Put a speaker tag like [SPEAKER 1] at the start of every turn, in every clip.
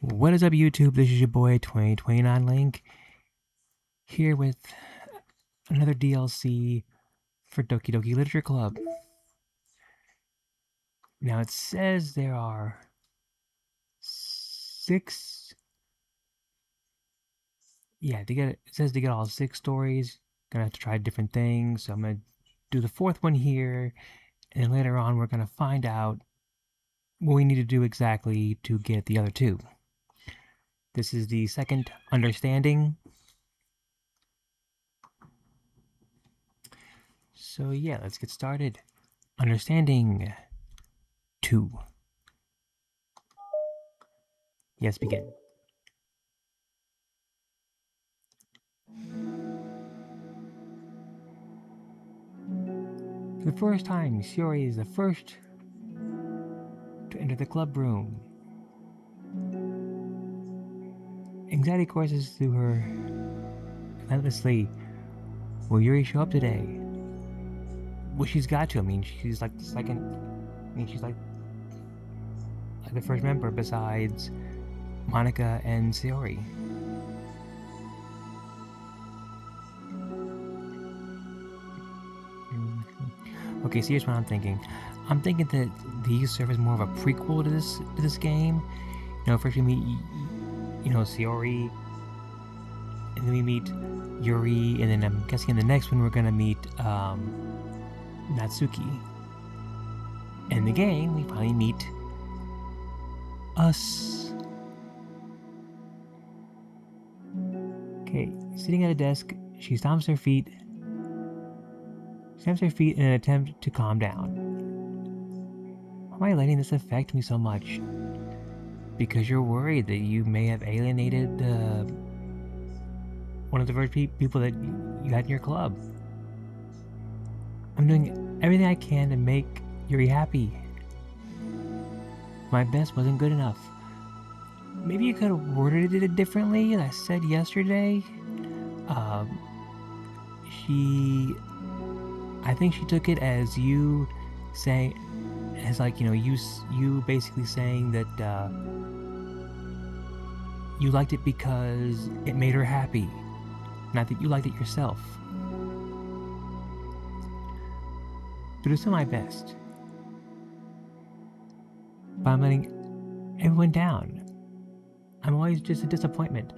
[SPEAKER 1] What is up, YouTube? This is your boy 2029 Link here with another DLC for Doki Doki Literature Club. Now it says there are 6. Yeah, it says to get all 6 stories. Gonna have to try different things. So I'm gonna do the 4th one here, and then later on we're gonna find out what we need to do exactly to get the other 2. This is the second understanding. So yeah, let's get started. Understanding 2. Yes, begin. For the first time, Yuri is the first to enter the club room. Anxiety courses through her relentlessly. Will Yuri show up today? Well, she's got to. I mean, she's like the second. I mean, she's like the first member besides Monica and Sayori. Okay, so here's what I'm thinking. I'm thinking that these serve as more of a prequel to this game. You know, first we meet, Sayori, and then we meet Yuri, and then I'm guessing in the next one we're gonna meet Natsuki. In the game, we finally meet us. Okay, sitting at a desk, she stamps her feet in an attempt to calm down. Why am I letting this affect me so much? Because you're worried that you may have alienated one of the first people that you had in your club. I'm doing everything I can to make Yuri happy. My best wasn't good enough. Maybe you could have worded it differently, as I said yesterday. I think she took it as you saying, as like, you basically saying that you liked it because it made her happy, not that you liked it yourself. But it's still my best. But I'm letting everyone down. I'm always just a disappointment.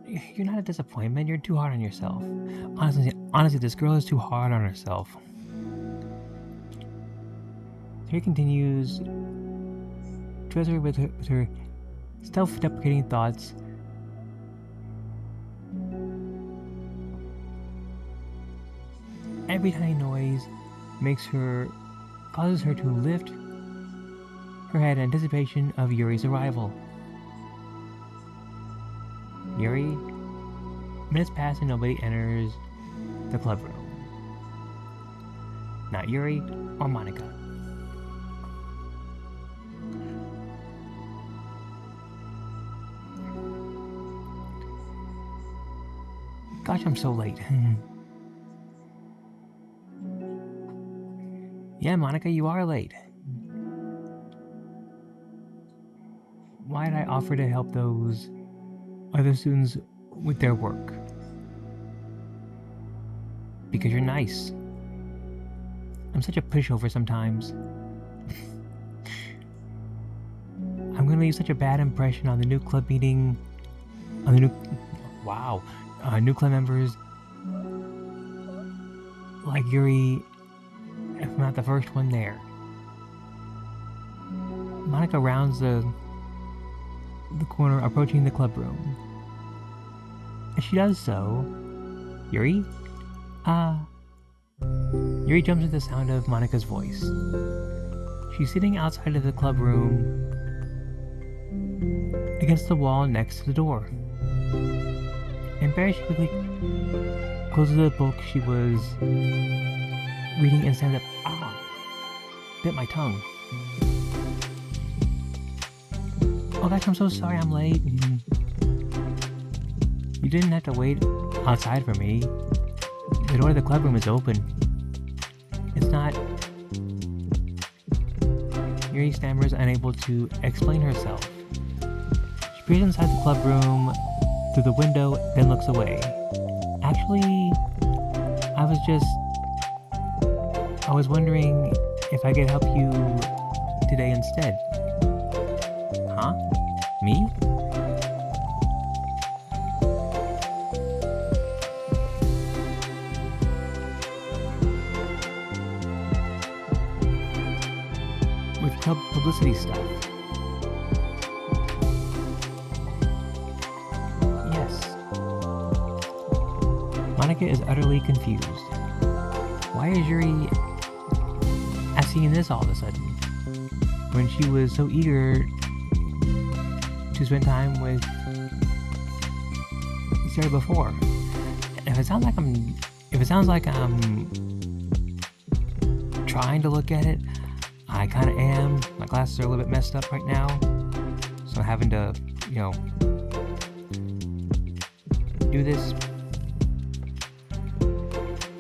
[SPEAKER 1] You're not a disappointment, you're too hard on yourself. Honestly, this girl is too hard on herself. Here continues to answer with her self-deprecating thoughts. Every tiny noise causes her to lift her head in anticipation of Yuri's arrival. Yuri? Minutes pass and nobody enters the club room. Not Yuri or Monica. Gosh, I'm so late. Yeah, Monica, you are late. Why did I offer to help those other students with their work? Because you're nice. I'm such a pushover sometimes. I'm gonna leave such a bad impression on the new club meeting. New club members like Yuri, if not the first one there. Monica rounds the corner, approaching the club room. As she does so, Yuri? Yuri jumps at the sound of Monica's voice. She's sitting outside of the club room, against the wall next to the door. Embarrassed, she quickly closes the book she was reading and stands up. Bit my tongue. Oh gosh, I'm so sorry I'm late. You didn't have to wait outside for me. The door of the club room is open. It's not... Yuri stammers, unable to explain herself. She peers inside the club room through the window, then looks away. Actually, I was wondering if I could help you today instead. Huh? Me? With publicity stuff. Yes. Monica is utterly confused. Why is Yuri asking this all of a sudden? When she was so eager to spend time with Sarah before. And if it sounds like I'm trying to look at it, I kind of am. My glasses are a little bit messed up right now, so I'm having to, do this.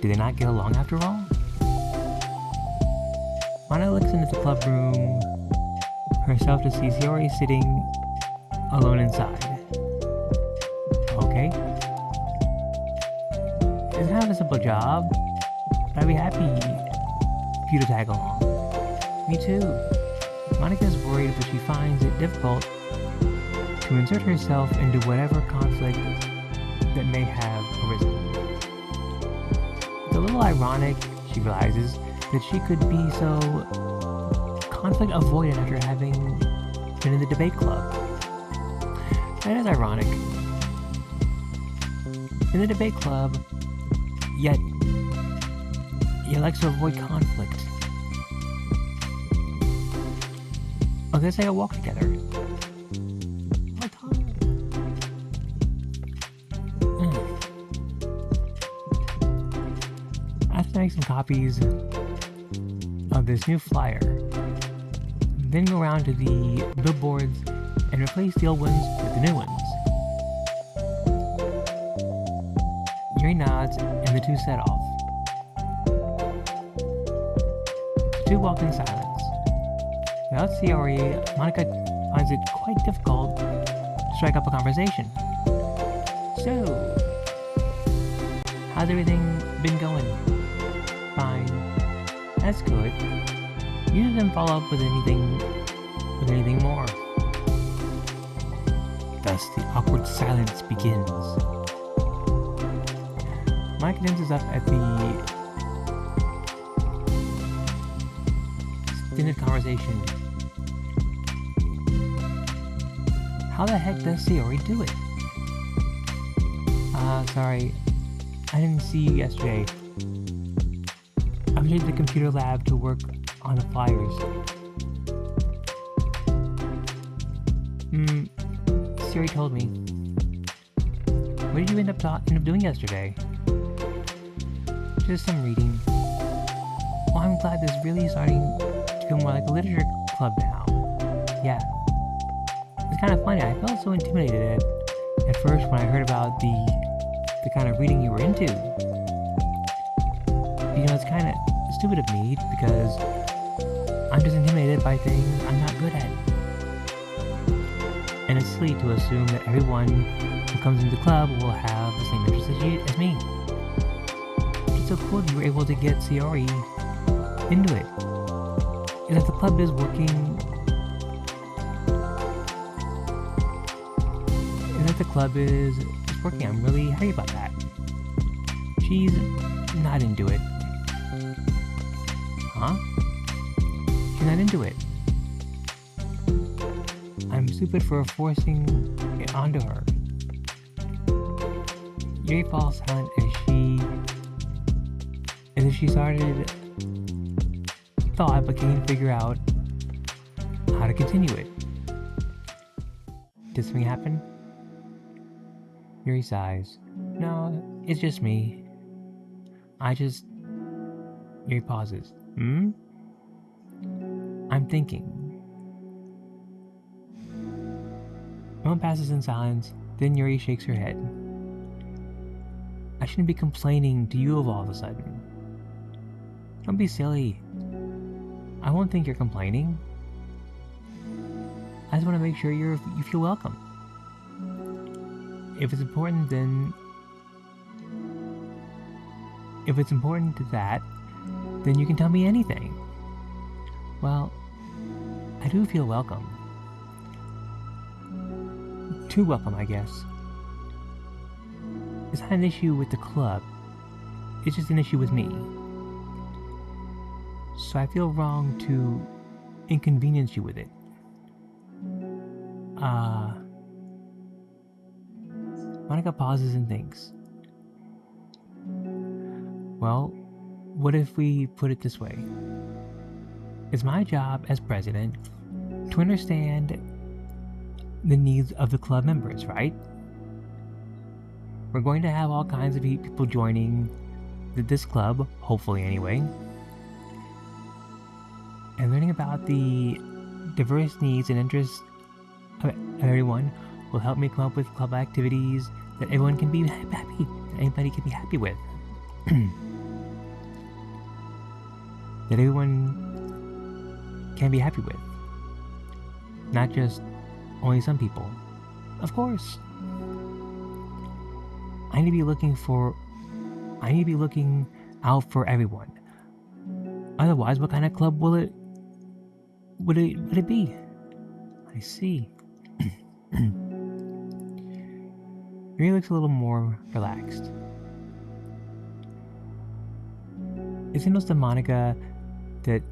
[SPEAKER 1] Do they not get along after all? Monica looks into the club room herself to see Yuri sitting alone inside. Okay. It's kind of a simple job, but I'd be happy for you to tag along. Me too. Monica's worried, but she finds it difficult to insert herself into whatever conflict that may have arisen. It's a little ironic, she realizes, that she could be so conflict avoidant after having been in the debate club. That is ironic. In the debate club, yet he likes to avoid conflict. Okay, let's take a walk together. I have to make some copies of this new flyer, then go around to the billboards and replace the old ones with the new ones. Yuri nods and the two set off. The two walk in silence. Without Yuri, Monica finds it quite difficult to strike up a conversation. So, how's everything been going? Fine. That's good. You didn't follow up with anything more. Thus, the awkward silence begins. Mike tenses up at the extended conversation. How the heck does Yuri do it? Sorry. I didn't see you yesterday. I went to the computer lab to work on the flyers. Siri told me. What did you end up doing yesterday? Just some reading. Well, I'm glad this is really starting to feel more like a literature club now. Yeah. It's kind of funny. I felt so intimidated at first when I heard about the kind of reading you were into. It's kind of stupid of me because I'm just intimidated by things I'm not good at. And it's silly to assume that everyone who comes into the club will have the same interests as me. It's so cool that you were able to get Yuri into it. And if the club is working, I'm really happy about that. She's not into it. Huh? She's not into it. I'm stupid for forcing it onto her. Yuri falls silent as if she started thought but can't figure out how to continue it. Did something happen? Yuri sighs. No, it's just me. Yuri pauses. I'm thinking. A moment passes in silence, then Yuri shakes her head. I shouldn't be complaining to you of all of a sudden. Don't be silly. I won't think you're complaining. I just want to make sure you feel welcome. If it's important, then... If it's important to that, then you can tell me anything. Well, I do feel welcome. Too welcome, I guess. It's not an issue with the club. It's just an issue with me. So I feel wrong to inconvenience you with it. Monica pauses and thinks. Well, what if we put it this way? It's my job as president to understand the needs of the club members, right? We're going to have all kinds of people joining this club, hopefully anyway, and learning about the diverse needs and interests of everyone will help me come up with club activities that everyone can be happy, that anybody can be happy with. That everyone can be happy with. Not just only some people. Of course. I need to be looking out for everyone. Otherwise, what kind of club would it be? I see. Yuri looks a little more relaxed. It signals to Monica that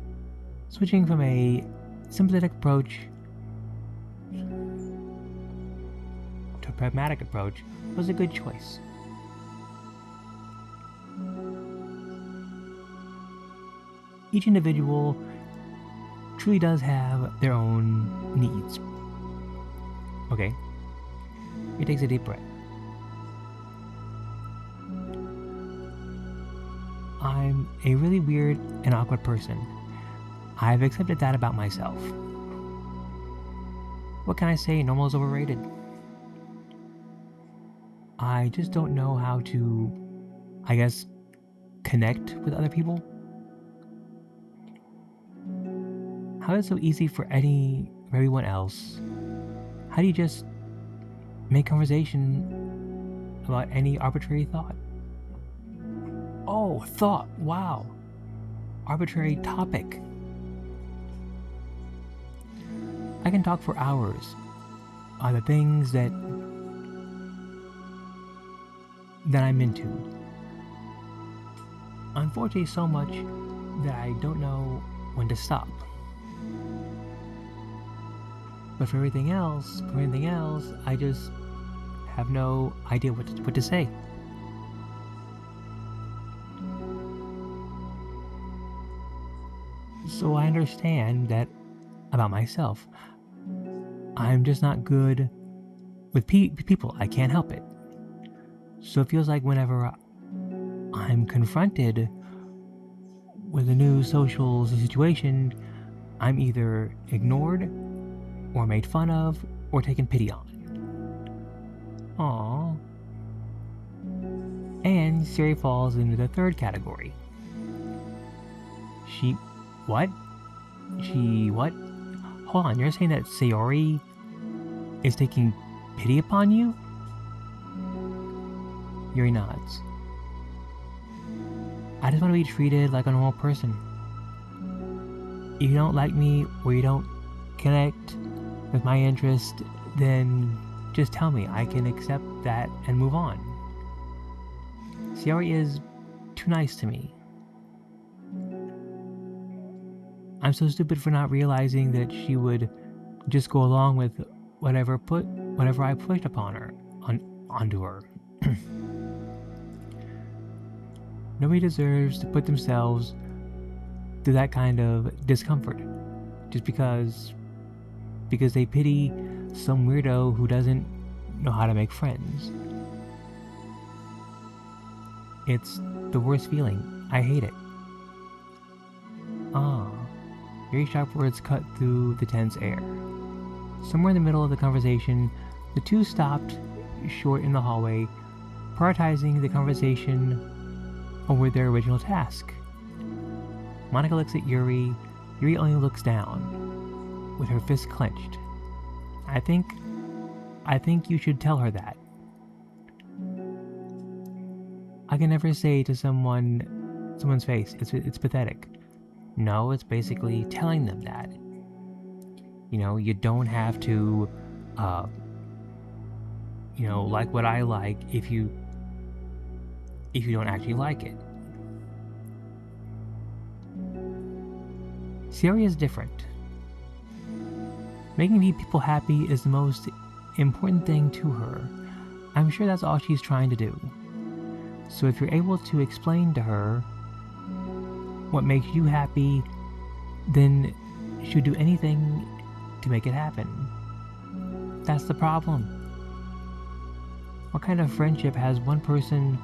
[SPEAKER 1] switching from a sympathetic approach to a pragmatic approach was a good choice. Each individual truly does have their own needs. Okay. He takes a deep breath. I'm a really weird and awkward person. I've accepted that about myself. What can I say? Normal is overrated. I just don't know how to, I guess, connect with other people. How is it so easy for everyone else? How do you just make conversation about any arbitrary thought? Oh, thought, wow. Arbitrary topic. I can talk for hours on the things that I'm into. Unfortunately, so much that I don't know when to stop. But for everything else, I just have no idea what to say. So I understand that about myself. I'm just not good with people. I can't help it. So it feels like whenever I'm confronted with a new social situation, I'm either ignored or made fun of or taken pity on. Aww. And Siri falls into the third category. What? Hold on, you're saying that Sayori is taking pity upon you? Yuri nods. I just want to be treated like a normal person. If you don't like me or you don't connect with my interest, then just tell me. I can accept that and move on. Sayori is too nice to me. I'm so stupid for not realizing that she would just go along with whatever I pushed upon her, onto her. Nobody deserves to put themselves through that kind of discomfort just because they pity some weirdo who doesn't know how to make friends. It's the worst feeling. I hate it. Very sharp words cut through the tense air. Somewhere in the middle of the conversation, the two stopped short in the hallway, prioritizing the conversation over their original task. Monica looks at Yuri. Yuri only looks down, with her fist clenched. I think you should tell her that. I can never say to someone's face, it's pathetic. No, it's basically telling them that. You don't have to, like what I like if you don't actually like it. Siri is different. Making people happy is the most important thing to her. I'm sure that's all she's trying to do. So if you're able to explain to her what makes you happy, then she'll do anything to make it happen. That's the problem. What kind of friendship has one person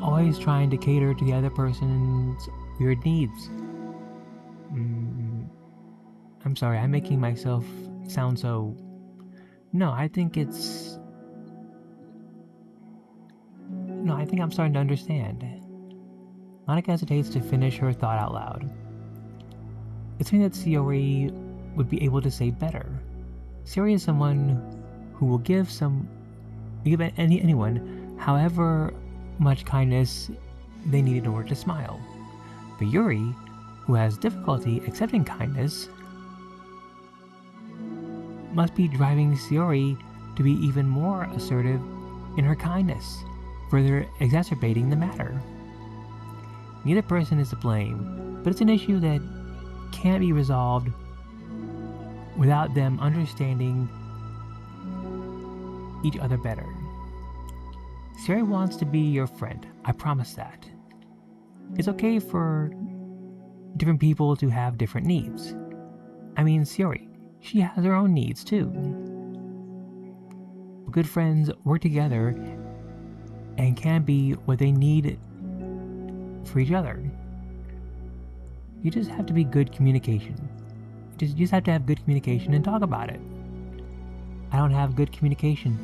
[SPEAKER 1] always trying to cater to the other person's weird needs? I'm sorry, I'm making myself sound so... No, I think I'm starting to understand. Monika hesitates to finish her thought out loud. It's something that Sayori would be able to say better. Sayori is someone who will give anyone however much kindness they need in order to smile. But Yuri, who has difficulty accepting kindness, must be driving Sayori to be even more assertive in her kindness, further exacerbating the matter. Neither person is to blame, but it's an issue that can't be resolved without them understanding each other better. Sayori wants to be your friend, I promise that. It's okay for different people to have different needs. I mean, Sayori, she has her own needs too. But good friends work together and can be what they need for each other. You just have to be good communication. You just have to have good communication and talk about it. I don't have good communication.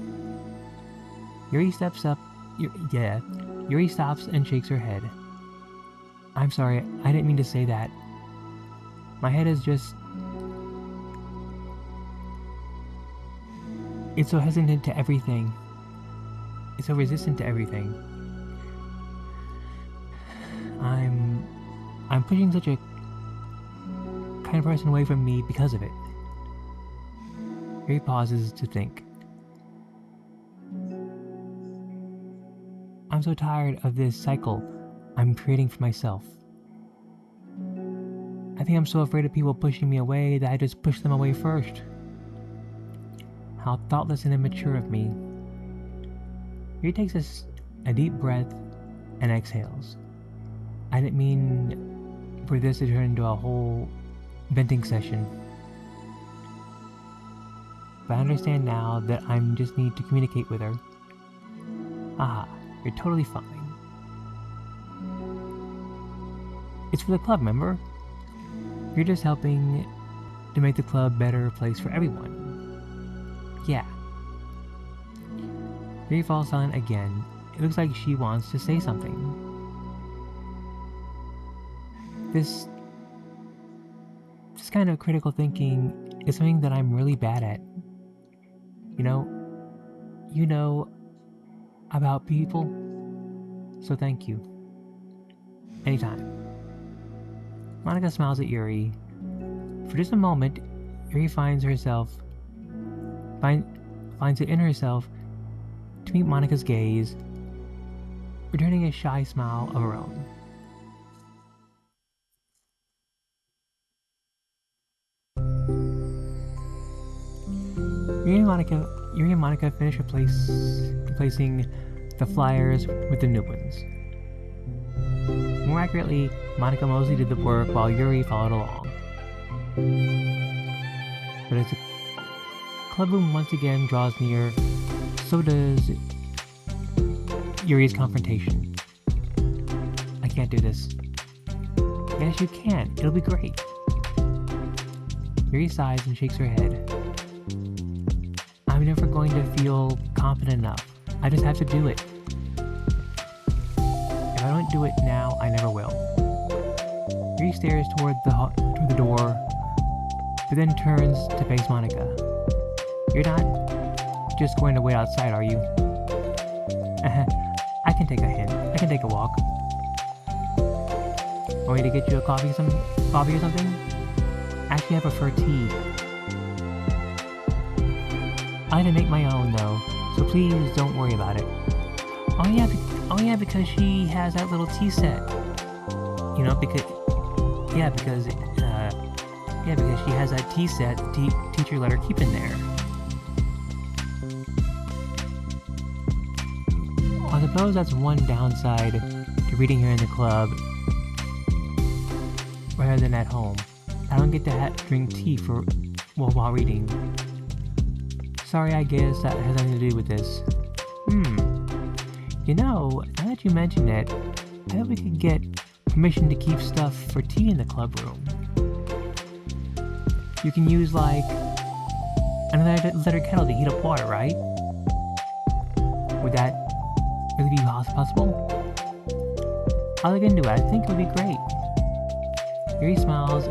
[SPEAKER 1] Yuri steps up. Yuri stops and shakes her head. I'm sorry, I didn't mean to say that. My head is just... It's so hesitant to everything. It's so resistant to everything. I'm pushing such a kind of person away from me because of it. Yuri pauses to think. I'm so tired of this cycle I'm creating for myself. I think I'm so afraid of people pushing me away that I just push them away first. How thoughtless and immature of me. Yuri takes a deep breath and exhales. I didn't mean for this to turn into a whole venting session. But I understand now that I just need to communicate with her. Ah, you're totally fine. It's for the club, remember? You're just helping to make the club a better place for everyone. Yeah. Yuri falls silent again. It looks like she wants to say something. This kind of critical thinking is something that I'm really bad at. You know about people, so thank you. Anytime. Monika smiles at Yuri. For just a moment, Yuri finds it in herself to meet Monika's gaze, returning a shy smile of her own. Yuri and Monika finish replacing the flyers with the new ones. More accurately, Monika mostly did the work while Yuri followed along. But as the club room once again draws near, so does Yuri's confrontation. I can't do this. Yes, you can. It'll be great. Yuri sighs and shakes her head. I'm never going to feel confident enough. I just have to do it. If I don't do it now, I never will. Yuri stares toward the door, but then turns to face Monika. You're not just going to wait outside, are you? I can take a hint. I can take a walk. Want me to get you a coffee or something? Actually, I prefer tea. I had to make my own though, so please don't worry about it. Oh yeah, because she has that little tea set. You know, because she has that tea set the teacher let her keep in there. I suppose that's one downside to reading here in the club rather than at home. I don't get to drink tea while reading. Sorry, I guess that has nothing to do with this. You know, now that you mention it, I bet we could get permission to keep stuff for tea in the club room. You can use, like, another letter kettle to heat up water, right? Would that really be possible? I'll look into it. I think it would be great. Yuri smiles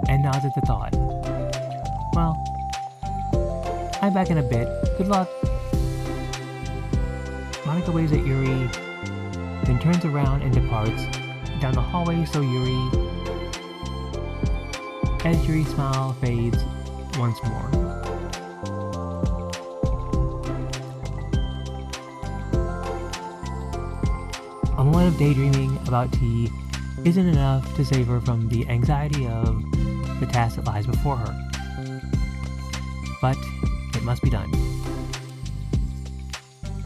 [SPEAKER 1] and nods at the thought. Well, I'm back in a bit. Good luck. Monica waves at Yuri, then turns around and departs down the hallway as Yuri's smile fades once more. A moment of daydreaming about tea isn't enough to save her from the anxiety of the task that lies before her. But it must be done.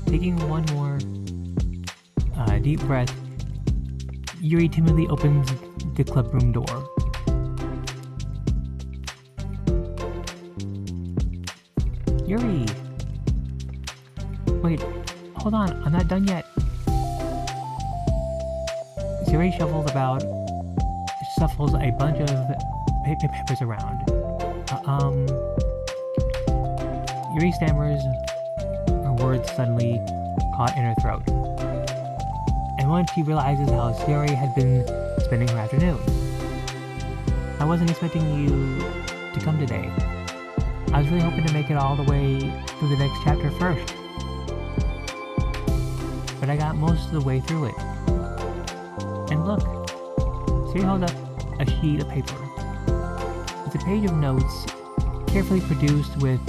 [SPEAKER 1] Taking one more deep breath, Yuri timidly opens the clubroom door. Yuri! Wait, hold on, I'm not done yet. Yuri shuffles a bunch of papers around. Yuri stammers, her words suddenly caught in her throat. And once she realizes how Yuri had been spending her afternoon. I wasn't expecting you to come today. I was really hoping to make it all the way through the next chapter first. But I got most of the way through it. And look, Siri holds up a sheet of paper. It's a page of notes, carefully produced with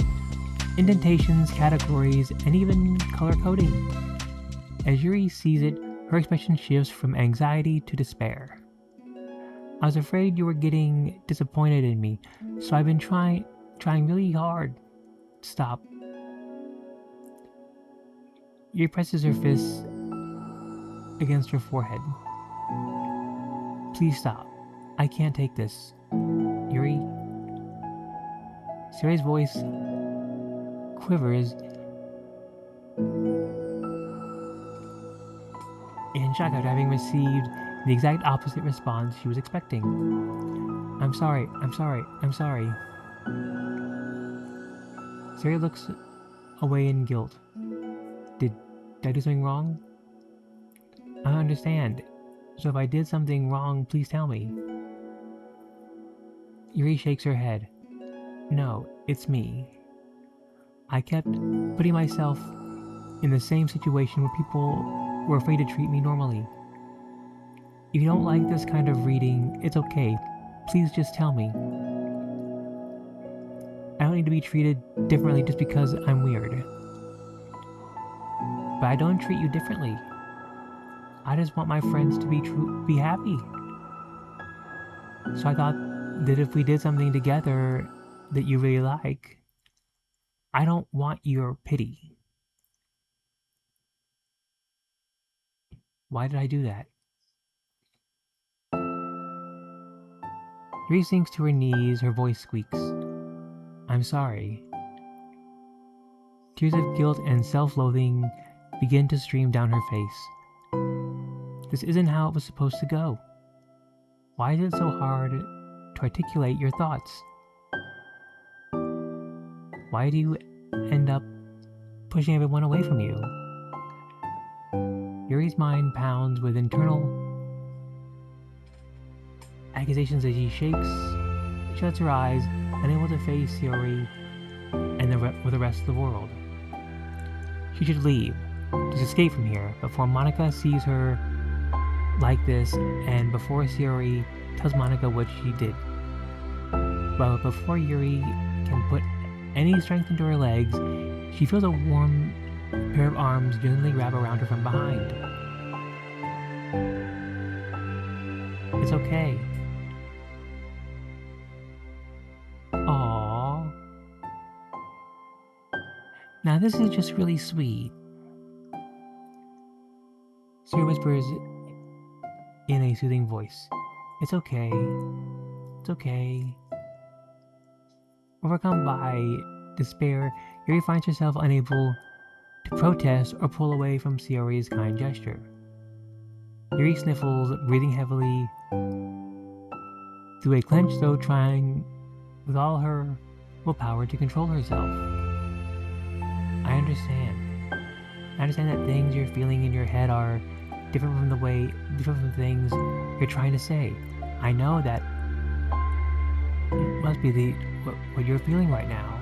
[SPEAKER 1] indentations, categories, and even color coding. As Yuri sees it, her expression shifts from anxiety to despair. I was afraid you were getting disappointed in me, so I've been trying really hard to stop. Yuri presses her fists against her forehead. Please stop. I can't take this. Yuri. Siri's voice quivers in shock after having received the exact opposite response she was expecting. I'm sorry. Siri looks away in guilt. Did I do something wrong? I don't understand. So if I did something wrong, please tell me. Yuri shakes her head. No, it's me. I kept putting myself in the same situation where people were afraid to treat me normally. If you don't like this kind of reading, it's okay. Please just tell me. I don't need to be treated differently just because I'm weird. But I don't treat you differently. I just want my friends to be happy. So I thought that if we did something together that you really like, I don't want your pity. Why did I do that? Yuri sinks to her knees, her voice squeaks. I'm sorry. Tears of guilt and self-loathing begin to stream down her face. This isn't how it was supposed to go. Why is it so hard to articulate your thoughts? Why do you end up pushing everyone away from you? Yuri's mind pounds with internal accusations as she shuts her eyes, unable to face Yuri and with the rest of the world. She should leave. just escape from here before Monica sees her like this and before Yuri tells Monica what she did. But before Yuri can put any strength into her legs, she feels a warm pair of arms gently wrap around her from behind. It's okay. Aww. Now this is just really sweet. Siri whispers in a soothing voice. It's okay. It's okay. Overcome by despair, Yuri finds herself unable to protest or pull away from Sayori's kind gesture. Yuri sniffles, breathing heavily through a clenched throat, trying with all her willpower to control herself. I understand. I understand that things you're feeling in your head are different from the things you're trying to say. I know that it must be what you're feeling right now.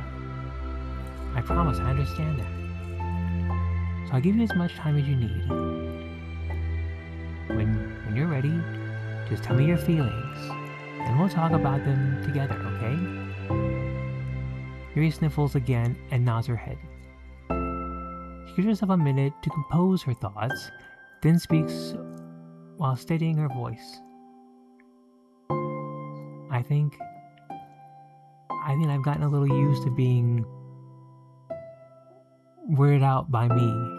[SPEAKER 1] I promise, I understand that. So I'll give you as much time as you need. When you're ready, just tell me your feelings, and we'll talk about them together, okay? Yuri sniffles again and nods her head. She gives herself a minute to compose her thoughts, then speaks while steadying her voice. I think I've gotten a little used to being weirded out by me.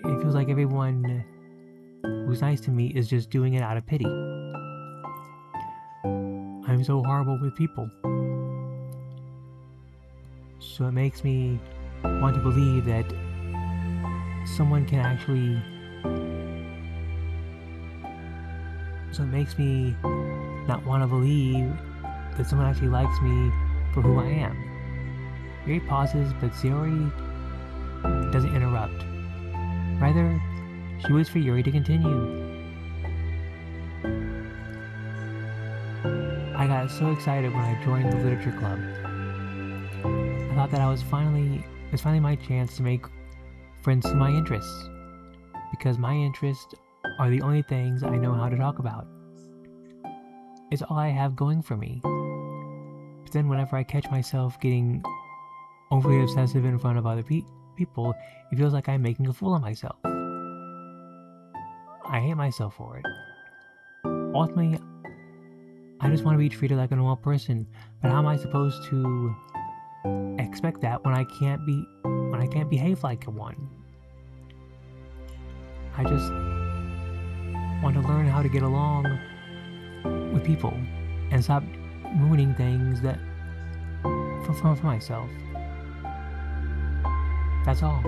[SPEAKER 1] It feels like everyone who's nice to me is just doing it out of pity. I'm so horrible with people. So it makes me want to believe that someone can actually... So it makes me not want to believe that someone actually likes me for who I am. Yuri pauses, but Sayori doesn't interrupt. Rather, she waits for Yuri to continue. I got so excited when I joined the literature club. I thought that it was finally my chance to make friends to my interests, because my interests are the only things I know how to talk about. It's all I have going for me. But then whenever I catch myself getting overly obsessive in front of other people, it feels like I'm making a fool of myself. I hate myself for it. Ultimately, I just want to be treated like a normal person, but how am I supposed to expect that when I can't behave like one? I just want to learn how to get along with people and stop ruining things that for myself. That's all.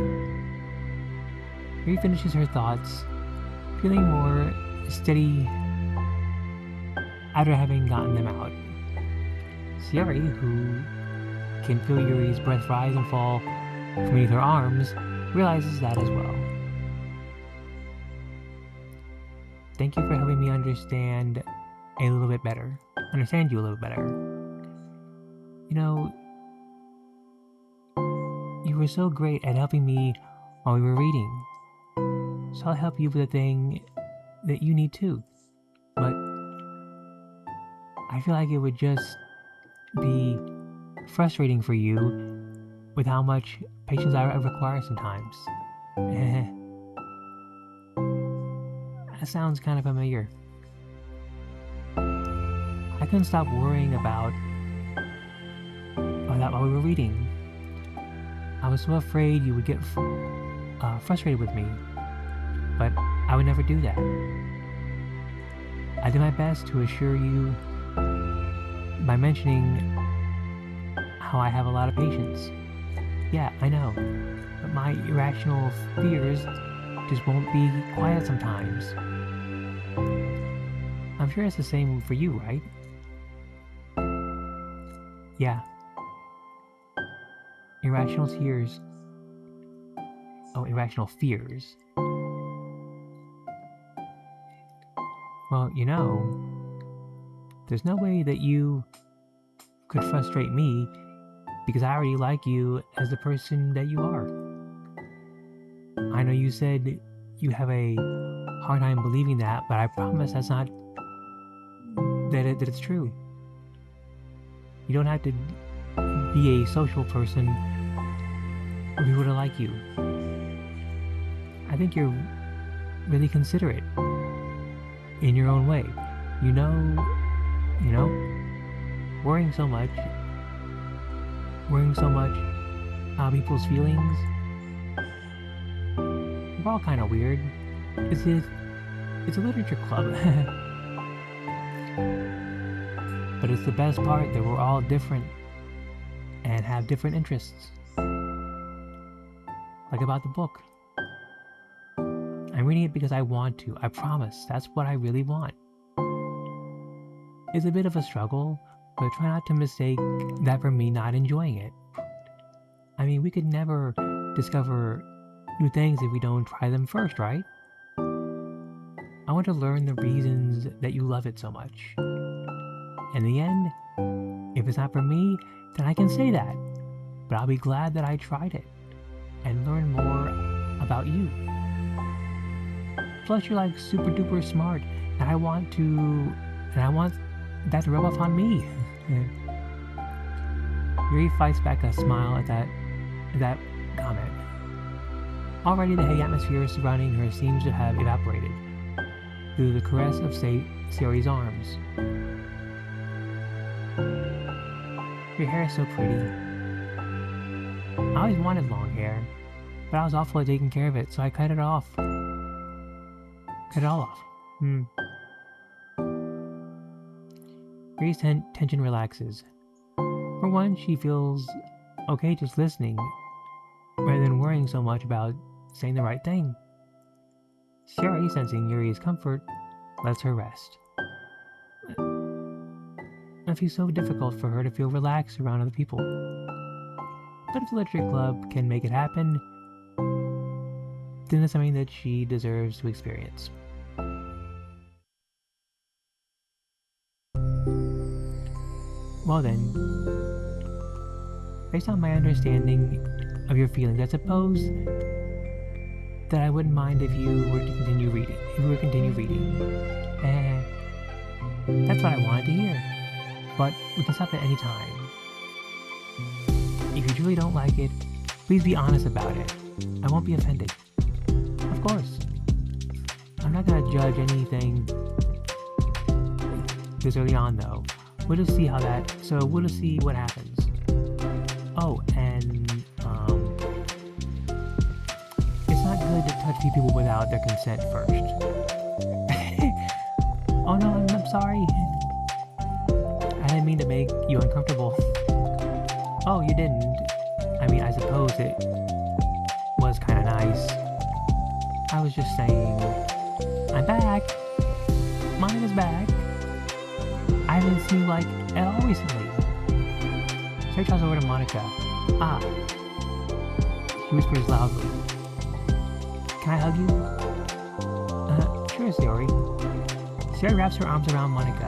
[SPEAKER 1] Yuri finishes her thoughts, feeling more steady after having gotten them out. Sayori, who can feel Yuri's breath rise and fall from beneath her arms, realizes that as well. Thank you for helping me understand you a little bit better. You know, you were so great at helping me while we were reading. So I'll help you with the thing that you need too. But I feel like it would just be frustrating for you with how much patience I require sometimes. That sounds kind of familiar. I couldn't stop worrying about that while we were reading. I was so afraid you would get frustrated with me, but I would never do that. I did my best to assure you by mentioning how I have a lot of patience. Yeah, I know, but my irrational fears just won't be quiet sometimes. I'm sure it's the same for you, right? Yeah. Irrational fears. Well, there's no way that you could frustrate me because I already like you as the person that you are. I know you said you have a hard time believing that, but I promise that's not that it's true. You don't have to be a social person for people to like you. I think you're really considerate in your own way. You know, worrying so much about people's feelings. We're all kind of weird. It's a literature club. But it's the best part that we're all different and have different interests. Like about the book. I'm reading it because I want to. I promise. That's what I really want. It's a bit of a struggle, but try not to mistake that for me not enjoying it. I mean, we could never discover new things if we don't try them first, right? I want to learn the reasons that you love it so much. In the end, if it's not for me, then I can say that. But I'll be glad that I tried it and learn more about you. Plus, you're like super duper smart, and I want that to rub off on me. Yuri fights back a smile at that comment. Already, the heavy atmosphere surrounding her seems to have evaporated through the caress of Sayori's arms. Your hair is so pretty. I always wanted long hair, but I was awful at taking care of it, so I cut it off. Cut it all off. Yuri's tension relaxes. For one, she feels okay just listening, rather than worrying so much about saying the right thing. Sayori, sensing Yuri's comfort, lets her rest. It feels so difficult for her to feel relaxed around other people. But if the literature club can make it happen, then it's something that she deserves to experience. Well then, based on my understanding of your feelings, I suppose that I wouldn't mind if you were to continue reading. That's what I wanted to hear. But we can stop at any time. If you truly don't like it, please be honest about it. I won't be offended. Of course. I'm not gonna judge anything this early on though. We'll just see we'll just see what happens. Oh, and it's not good to touch people without their consent first. Oh no, I'm sorry. I didn't mean to make you uncomfortable. Oh, you didn't. I mean, I suppose it was kind of nice. I was just saying, I'm back. Mine is back. I haven't seen you like at all recently. Sayori calls over to Monica. Ah. She whispers loudly. Can I hug you? Sure, Sayori. Sayori wraps her arms around Monica.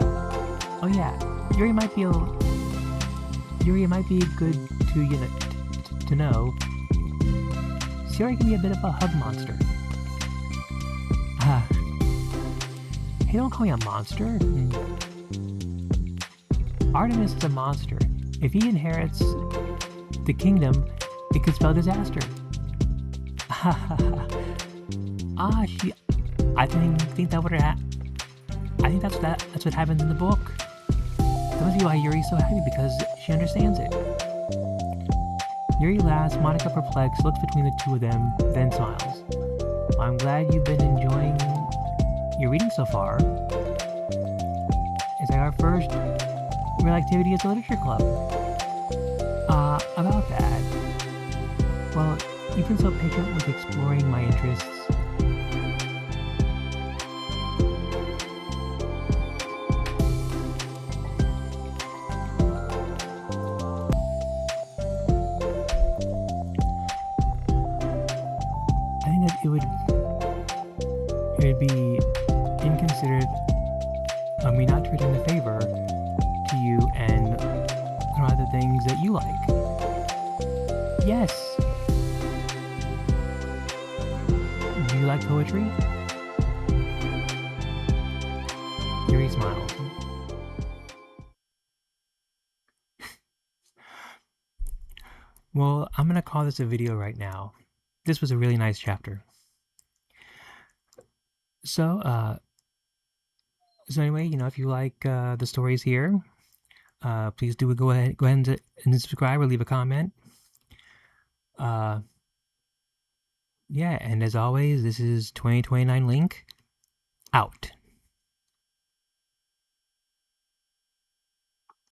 [SPEAKER 1] Oh yeah, Yuri might be good to know. Sayori can be a bit of a hug monster. Hey, don't call me a monster. Artemis is a monster. If he inherits the kingdom, it could spell disaster. I think that would have. I think that's what happens in the book. That must be why Yuri's so happy, because she understands it. Yuri laughs. Monica, perplexed, looks between the two of them, then smiles. Well, I'm glad you've been enjoying your reading so far. It's like our first real activity as a literature club. About that. Well, you've been so patient with exploring my interests. I think that it would be inconsiderate of me not to return the favor to you and learn the things that you like. Yes. Do you like poetry? Yuri smiles. Well, I'm gonna call this a video right now. This was a really nice chapter. So, so anyway, if you like the stories here, please do go ahead and subscribe or leave a comment. Yeah, and as always, this is 2029 Link out.